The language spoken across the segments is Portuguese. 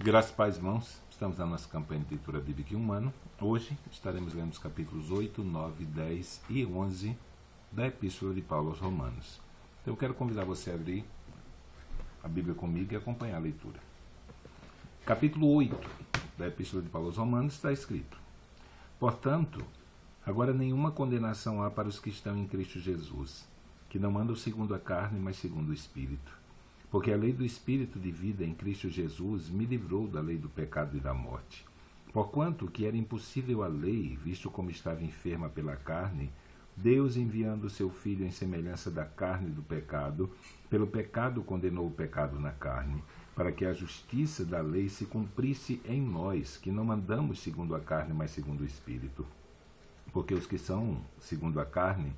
Graças e paz, irmãos. Estamos na nossa campanha de leitura bíblica em um ano. Hoje estaremos lendo os capítulos 8, 9, 10 e 11 da Epístola de Paulo aos Romanos. Então eu quero convidar você a abrir a Bíblia comigo e acompanhar a leitura. Capítulo 8 da Epístola de Paulo aos Romanos está escrito: Portanto, agora nenhuma condenação há para os que estão em Cristo Jesus, que não andam segundo a carne, mas segundo o Espírito. Porque a lei do Espírito de vida em Cristo Jesus me livrou da lei do pecado e da morte. Porquanto que era impossível a lei, visto como estava enferma pela carne, Deus, enviando o seu Filho em semelhança da carne do pecado, pelo pecado condenou o pecado na carne, para que a justiça da lei se cumprisse em nós, que não andamos segundo a carne, mas segundo o Espírito. Porque os que são segundo a carne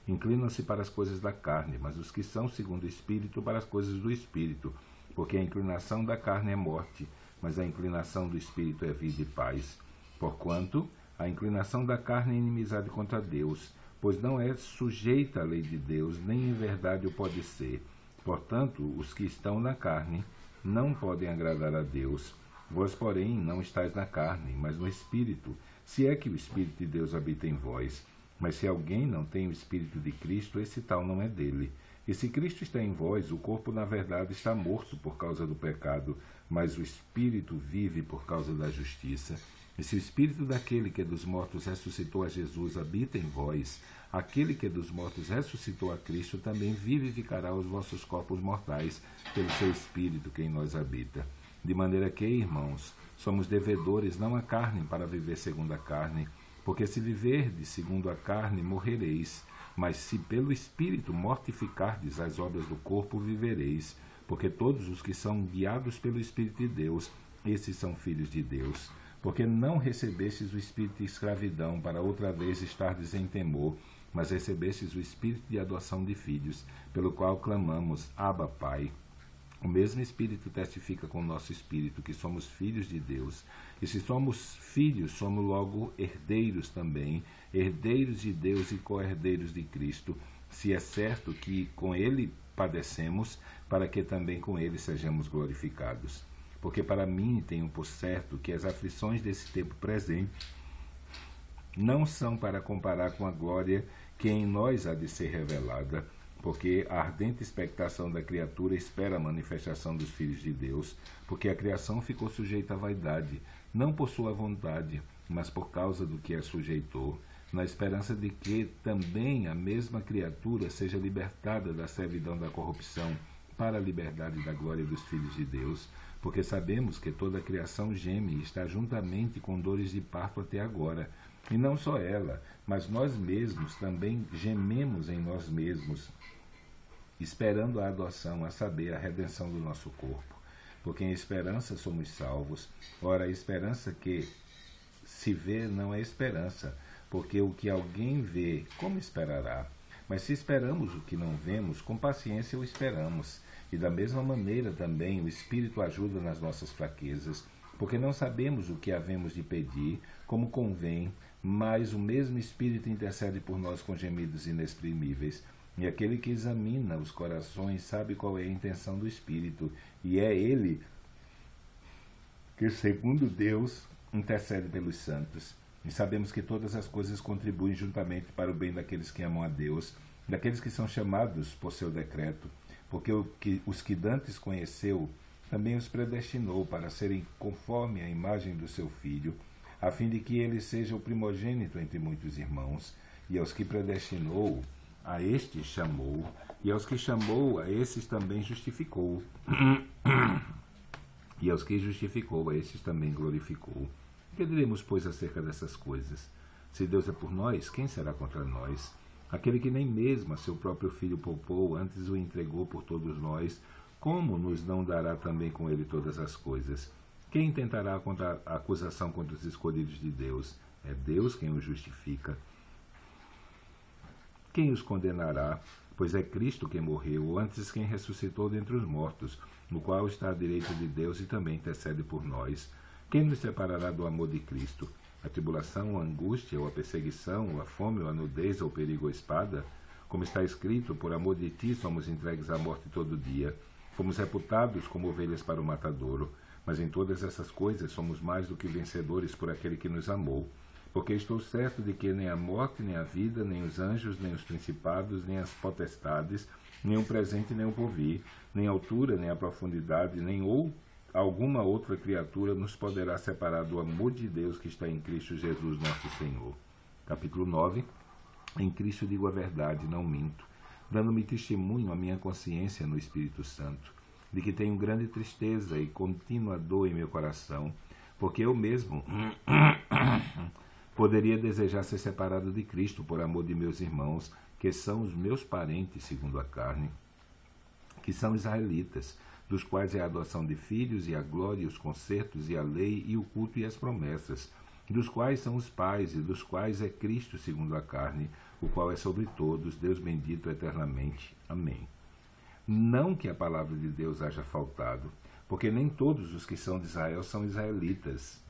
inclinam-se para as coisas da carne, mas os que são segundo o Espírito para as coisas do Espírito. Porque a inclinação da carne é morte, mas a inclinação do Espírito é vida e paz. Porquanto a inclinação da carne é inimizade contra Deus, pois não é sujeita à lei de Deus, nem em verdade o pode ser. Portanto, os que estão na carne não podem agradar a Deus. Vós, porém, não estáis na carne, mas no Espírito, se é que o Espírito de Deus habita em vós. Mas se alguém não tem o Espírito de Cristo, esse tal não é dele. E se Cristo está em vós, o corpo na verdade está morto por causa do pecado, mas o Espírito vive por causa da justiça. E se o Espírito daquele que é dos mortos ressuscitou a Jesus habita em vós, aquele que é dos mortos ressuscitou a Cristo também vivificará os vossos corpos mortais pelo seu Espírito que em nós habita. De maneira que, irmãos, somos devedores não à carne para viver segundo a carne, porque se viverdes segundo a carne, morrereis. Mas se pelo Espírito mortificardes as obras do corpo, vivereis. Porque todos os que são guiados pelo Espírito de Deus, esses são filhos de Deus. Porque não recebestes o Espírito de escravidão, para outra vez estardes em temor, mas recebestes o Espírito de adoção de filhos, pelo qual clamamos, Abba, Pai. O mesmo Espírito testifica com o nosso Espírito que somos filhos de Deus. E se somos filhos, somos logo herdeiros também, herdeiros de Deus e co-herdeiros de Cristo, se é certo que com Ele padecemos, para que também com Ele sejamos glorificados. Porque para mim tenho por certo que as aflições desse tempo presente não são para comparar com a glória que em nós há de ser revelada, porque a ardente expectação da criatura espera a manifestação dos filhos de Deus, porque a criação ficou sujeita à vaidade, não por sua vontade, mas por causa do que a sujeitou, na esperança de que também a mesma criatura seja libertada da servidão da corrupção para a liberdade da glória dos filhos de Deus, porque sabemos que toda a criação geme e está juntamente com dores de parto até agora. E não só ela, mas nós mesmos também gememos em nós mesmos, esperando a adoção, a saber, a redenção do nosso corpo. Porque em esperança somos salvos. Ora, a esperança que se vê não é esperança, porque o que alguém vê, como esperará? Mas se esperamos o que não vemos, com paciência o esperamos. E da mesma maneira também o Espírito ajuda nas nossas fraquezas, porque não sabemos o que havemos de pedir, como convém, mas o mesmo Espírito intercede por nós com gemidos inexprimíveis. E aquele que examina os corações sabe qual é a intenção do Espírito, e é ele que, segundo Deus, intercede pelos santos. E sabemos que todas as coisas contribuem juntamente para o bem daqueles que amam a Deus, daqueles que são chamados por seu decreto, porque os que dantes conheceu, também os predestinou para serem conforme a imagem do seu Filho, a fim de que ele seja o primogênito entre muitos irmãos. E aos que predestinou, a estes chamou, e aos que chamou, a esses também justificou. E aos que justificou, a esses também glorificou. Que diremos, pois, acerca dessas coisas? Se Deus é por nós, quem será contra nós? Aquele que nem mesmo a seu próprio Filho poupou, antes o entregou por todos nós, como nos não dará também com ele todas as coisas? Quem tentará a acusação contra os escolhidos de Deus? É Deus quem os justifica. Quem os condenará? Pois é Cristo quem morreu, ou antes quem ressuscitou dentre os mortos, no qual está à direita de Deus e também intercede por nós. Quem nos separará do amor de Cristo? A tribulação, a angústia, ou a perseguição, ou a fome, ou a nudez, ou o perigo, ou a espada? Como está escrito, por amor de ti somos entregues à morte todo dia. Fomos reputados como ovelhas para o matadouro. Mas em todas essas coisas somos mais do que vencedores por aquele que nos amou. Porque estou certo de que nem a morte, nem a vida, nem os anjos, nem os principados, nem as potestades, nem o presente, nem o porvir, nem a altura, nem a profundidade, nem alguma outra criatura nos poderá separar do amor de Deus que está em Cristo Jesus nosso Senhor. Capítulo 9. Em Cristo digo a verdade, não minto, dando-me testemunho à minha consciência no Espírito Santo, de que tenho grande tristeza e contínua dor em meu coração, porque eu mesmo poderia desejar ser separado de Cristo por amor de meus irmãos, que são os meus parentes segundo a carne, que são israelitas, dos quais é a adoção de filhos, e a glória, e os concertos, e a lei, e o culto, e as promessas, dos quais são os pais, e dos quais é Cristo segundo a carne, o qual é sobre todos, Deus bendito eternamente. Amém. Não que a palavra de Deus haja faltado, porque nem todos os que são de Israel são israelitas,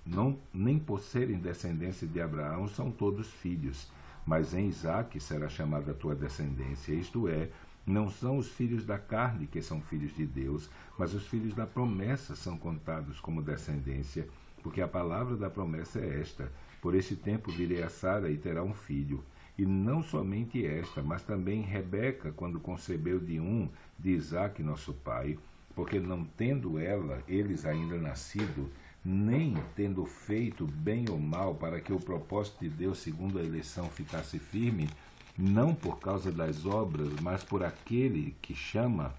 nem por serem descendência de Abraão são todos filhos, mas em Isaque será chamada a tua descendência, isto é, não são os filhos da carne que são filhos de Deus, mas os filhos da promessa são contados como descendência, porque a palavra da promessa é esta: por esse tempo virei a Sara e terá um filho. E não somente esta, mas também Rebeca, quando concebeu de Isaque nosso pai, porque não tendo eles ainda nascido, nem tendo feito bem ou mal, para que o propósito de Deus segundo a eleição ficasse firme, não por causa das obras, mas por aquele que chama,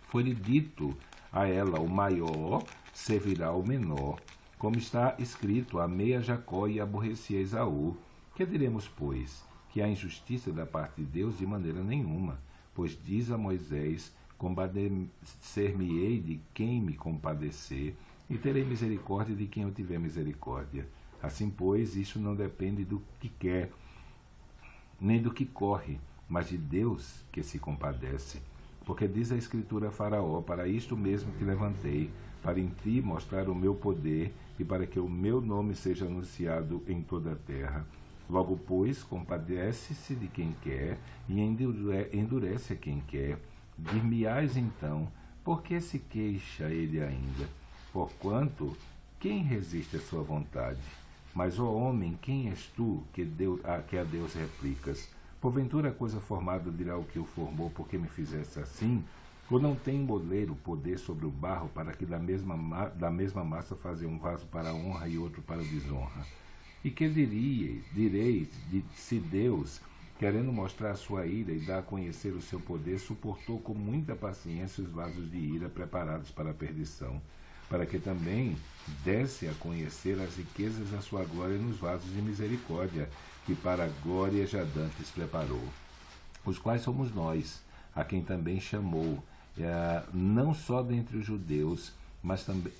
foi-lhe dito a ela: o maior servirá ao menor. Como está escrito: amei a Jacó e aborreci a Esaú. Que diremos, pois? Que há injustiça da parte de Deus? De maneira nenhuma. Pois diz a Moisés: compadecer-me-ei de quem me compadecer, e terei misericórdia de quem eu tiver misericórdia. Assim, pois, isso não depende do que quer, nem do que corre, mas de Deus que se compadece. Porque diz a Escritura a Faraó: para isto mesmo te levantei, para em ti mostrar o meu poder, e para que o meu nome seja anunciado em toda a terra. Logo, pois, compadece-se de quem quer, e endurece a quem quer. Dir-me-ás então: por que se queixa ele ainda? Porquanto, quem resiste à sua vontade? Mas, ó homem, quem és tu que a Deus replicas? Porventura a coisa formada dirá o que o formou, porque me fizesse assim? Ou não tem moleiro poder sobre o barro, para que da mesma massa fazer um vaso para a honra e outro para a desonra? E que direis se Deus, querendo mostrar a sua ira e dar a conhecer o seu poder, suportou com muita paciência os vasos de ira preparados para a perdição, para que também desse a conhecer as riquezas da sua glória nos vasos de misericórdia, que para a glória já dantes preparou, os quais somos nós, a quem também chamou, não só dentre os judeus, mas também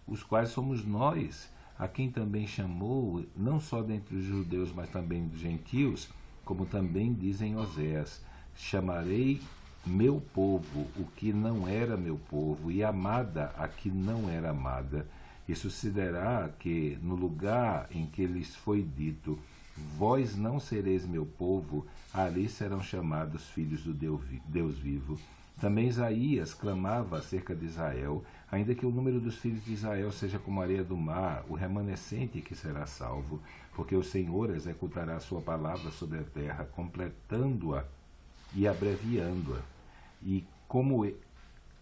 os quais somos nós, a quem também chamou, não só dentre os judeus, mas também dos gentios, como também dizem Oséias: chamarei meu povo o que não era meu povo, e amada a que não era amada. E sucederá que, no lugar em que lhes foi dito: vós não sereis meu povo, ali serão chamados filhos do Deus vivo. Também Isaías clamava acerca de Israel: ainda que o número dos filhos de Israel seja como a areia do mar, o remanescente que será salvo, porque o Senhor executará a sua palavra sobre a terra, completando-a e abreviando-a. E como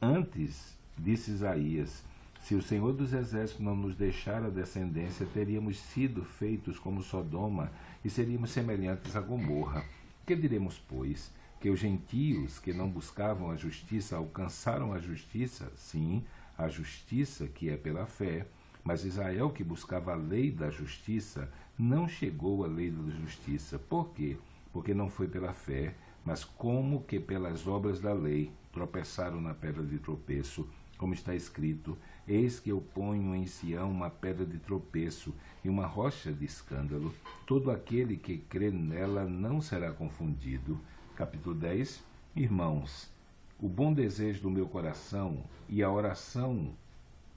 antes disse Isaías: se o Senhor dos Exércitos não nos deixar a descendência, teríamos sido feitos como Sodoma e seríamos semelhantes a Gomorra. Que diremos, pois? Que os gentios que não buscavam a justiça alcançaram a justiça? Sim, a justiça que é pela fé. Mas Israel, que buscava a lei da justiça, não chegou à lei da justiça. Por quê? Porque não foi pela fé, mas como que pelas obras da lei. Tropeçaram na pedra de tropeço, como está escrito: eis que eu ponho em Sião uma pedra de tropeço e uma rocha de escândalo. Todo aquele que crê nela não será confundido. Capítulo 10. Irmãos, o bom desejo do meu coração e a oração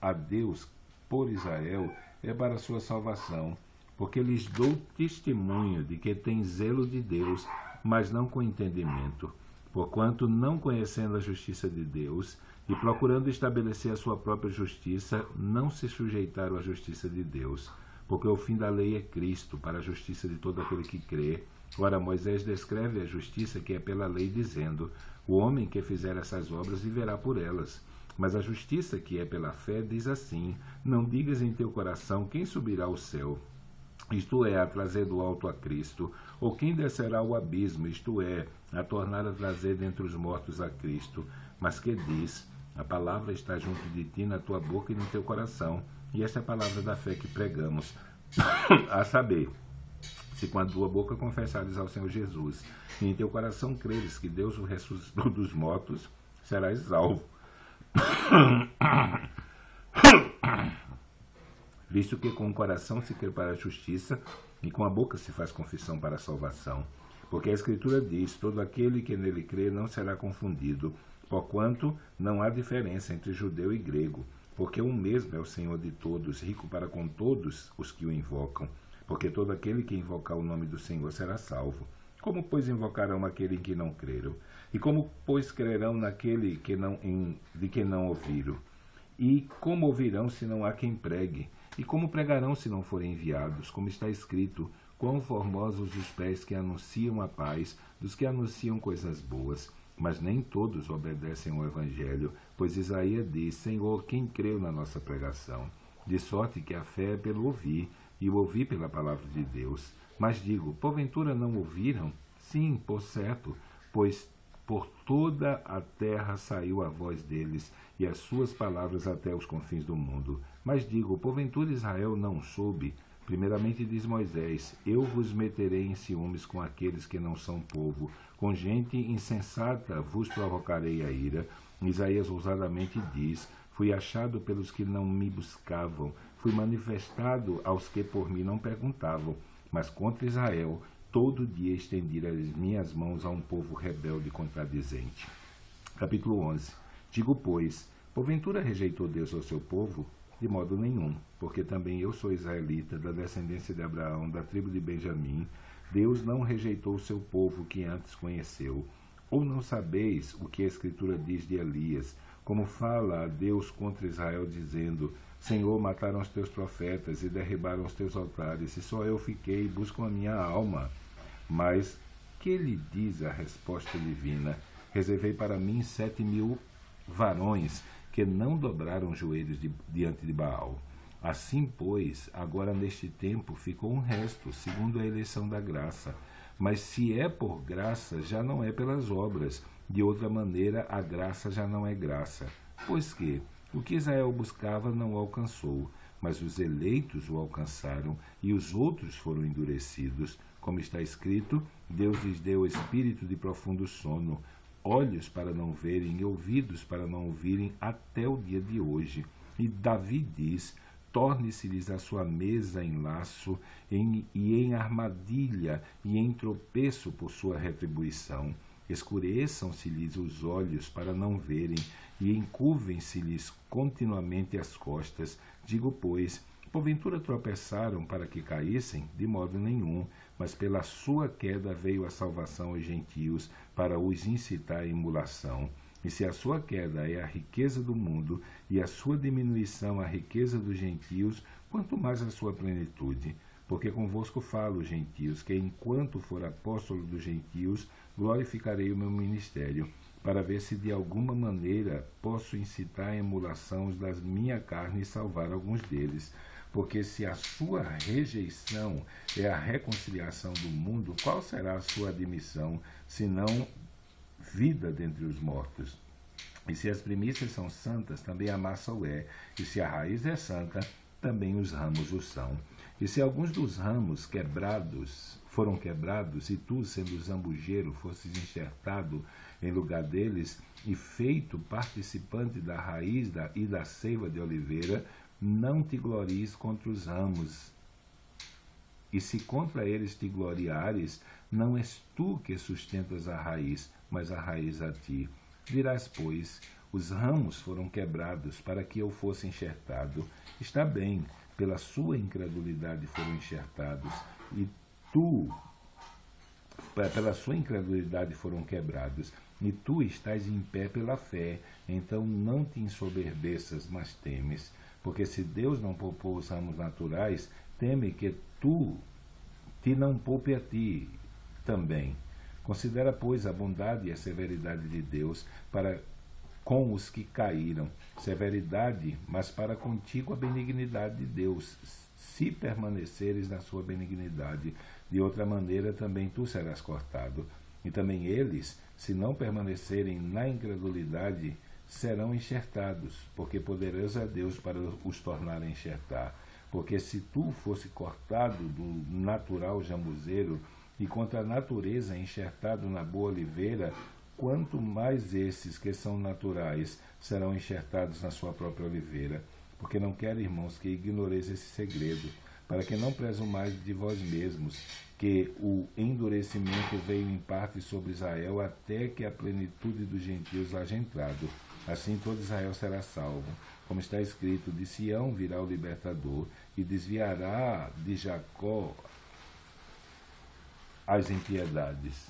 a Deus por Israel é para a sua salvação, porque lhes dou testemunho de que tem zelo de Deus, mas não com entendimento, porquanto, não conhecendo a justiça de Deus e procurando estabelecer a sua própria justiça, não se sujeitaram à justiça de Deus, porque o fim da lei é Cristo, para a justiça de todo aquele que crê. Ora, Moisés descreve a justiça que é pela lei, dizendo: o homem que fizer essas obras viverá por elas. Mas a justiça que é pela fé diz assim: não digas em teu coração quem subirá ao céu, isto é, a trazer do alto a Cristo, ou quem descerá ao abismo, isto é, a tornar a trazer dentre os mortos a Cristo, mas que diz: a palavra está junto de ti, na tua boca e no teu coração. E esta é a palavra da fé que pregamos, a saber, se com a tua boca confessares ao Senhor Jesus, e em teu coração creres que Deus o ressuscitou dos mortos, serás salvo. Visto que com o coração se crê para a justiça, e com a boca se faz confissão para a salvação. Porque a Escritura diz: todo aquele que nele crê não será confundido, porquanto não há diferença entre judeu e grego, porque um mesmo é o Senhor de todos, rico para com todos os que o invocam. Porque todo aquele que invocar o nome do Senhor será salvo. Como, pois, invocarão aquele em que não creram? E como, pois, crerão naquele de que não ouviram? E como ouvirão se não há quem pregue? E como pregarão se não forem enviados? Como está escrito: quão formosos os pés que anunciam a paz, dos que anunciam coisas boas. Mas nem todos obedecem ao Evangelho, pois Isaías diz: Senhor, quem creu na nossa pregação? De sorte que a fé é pelo ouvir, e o ouvir pela palavra de Deus. Mas digo: porventura não ouviram? Sim, por certo, pois por toda a terra saiu a voz deles, e as suas palavras até os confins do mundo. Mas digo: porventura Israel não soube? Primeiramente diz Moisés: eu vos meterei em ciúmes com aqueles que não são povo, com gente insensata vos provocarei a ira. Isaías ousadamente diz: fui achado pelos que não me buscavam, fui manifestado aos que por mim não perguntavam. Mas contra Israel todo dia estendi as minhas mãos a um povo rebelde e contradizente. Capítulo 11. Digo, pois, porventura rejeitou Deus ao seu povo? De modo nenhum, porque também eu sou israelita, da descendência de Abraão, da tribo de Benjamim. Deus não rejeitou o seu povo que antes conheceu. Ou não sabeis o que a Escritura diz de Elias, como fala a Deus contra Israel, dizendo: Senhor, mataram os teus profetas e derribaram os teus altares, e só eu fiquei e busco a minha alma. Mas que lhe diz a resposta divina? Reservei para mim 7.000 varões que não dobraram joelhos diante de Baal. Assim, pois, agora neste tempo ficou um resto, segundo a eleição da graça. Mas se é por graça, já não é pelas obras. De outra maneira, a graça já não é graça. Pois que o que Israel buscava não o alcançou, mas os eleitos o alcançaram, e os outros foram endurecidos. Como está escrito: Deus lhes deu espírito de profundo sono, olhos para não verem e ouvidos para não ouvirem, até o dia de hoje. E Davi diz: torne-se-lhes a sua mesa em laço, e em armadilha, e em tropeço por sua retribuição. Escureçam-se-lhes os olhos para não verem, e encurvem-se-lhes continuamente as costas. Digo, pois, porventura tropeçaram para que caíssem? De modo nenhum, mas pela sua queda veio a salvação aos gentios, para os incitar à emulação. E se a sua queda é a riqueza do mundo, e a sua diminuição a riqueza dos gentios, quanto mais a sua plenitude. Porque convosco falo, gentios, que enquanto for apóstolo dos gentios, glorificarei o meu ministério, para ver se de alguma maneira posso incitar a emulação os da minha carne e salvar alguns deles. Porque se a sua rejeição é a reconciliação do mundo, qual será a sua admissão, senão vida dentre os mortos? E se as primícias são santas, também a massa o é. E se a raiz é santa, também os ramos o são. E se alguns dos ramos foram quebrados, e tu, sendo zambujeiro, fosses enxertado em lugar deles, e feito participante da raiz e da seiva de oliveira, não te glories contra os ramos. E se contra eles te gloriares, não és tu que sustentas a raiz, mas a raiz a ti. Dirás, pois: os ramos foram quebrados para que eu fosse enxertado. Está bem, pela sua incredulidade foram enxertados, e pela sua incredulidade foram quebrados. e tu estás em pé pela fé. Então não te ensoberbeças, mas temes. Porque se Deus não poupou os ramos naturais, teme que tu te não poupe a ti também. Considera, pois, a bondade e a severidade de Deus para com os que caíram. Severidade, mas para contigo a benignidade de Deus, se permaneceres na sua benignidade. De outra maneira também tu serás cortado. E também eles, se não permanecerem na incredulidade, serão enxertados, porque poderoso é Deus para os tornar a enxertar. Porque se tu fosse cortado do natural jambuzeiro, e contra a natureza enxertado na boa oliveira, quanto mais esses que são naturais serão enxertados na sua própria oliveira. Porque não quero, irmãos, que ignoreis esse segredo, para que não presumais de vós mesmos, que o endurecimento veio em parte sobre Israel, até que a plenitude dos gentios haja entrado. Assim todo Israel será salvo. Como está escrito, de Sião virá o libertador, e desviará de Jacó as impiedades.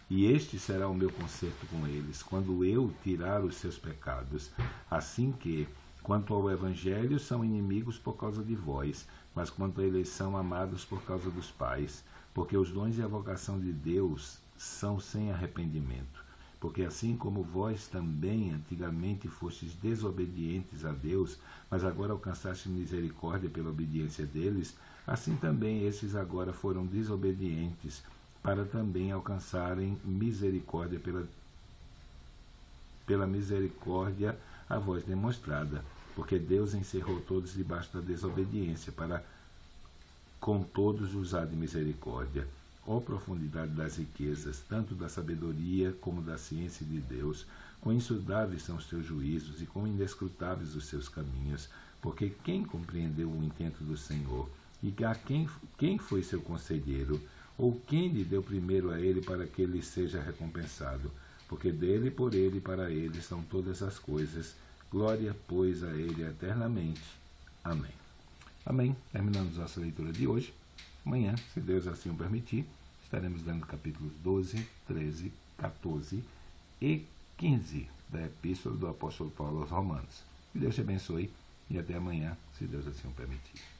E este será o meu concerto com eles, quando eu tirar os seus pecados. Assim que, quanto ao Evangelho, são inimigos por causa de vós, mas quanto à eleição, amados por causa dos pais, porque os dons e a vocação de Deus são sem arrependimento. Porque assim como vós também antigamente fostes desobedientes a Deus, mas agora alcançastes misericórdia pela obediência deles, assim também esses agora foram desobedientes, para também alcançarem misericórdia pela misericórdia a vós demonstrada. Porque Deus encerrou todos debaixo da desobediência, para com todos usar de misericórdia. Ó profundidade das riquezas, tanto da sabedoria como da ciência de Deus, quão insondáveis são os teus juízos e quão inescrutáveis os seus caminhos, porque quem compreendeu o intento do Senhor? E a quem foi seu conselheiro? Ou quem lhe deu primeiro a ele para que ele seja recompensado? Porque dele, por ele e para ele são todas as coisas. Glória, pois, a ele eternamente. Amém. Amém. Terminamos nossa leitura de hoje. Amanhã, se Deus assim o permitir, estaremos lendo capítulos 12, 13, 14 e 15 da Epístola do Apóstolo Paulo aos Romanos. Que Deus te abençoe e até amanhã, se Deus assim o permitir.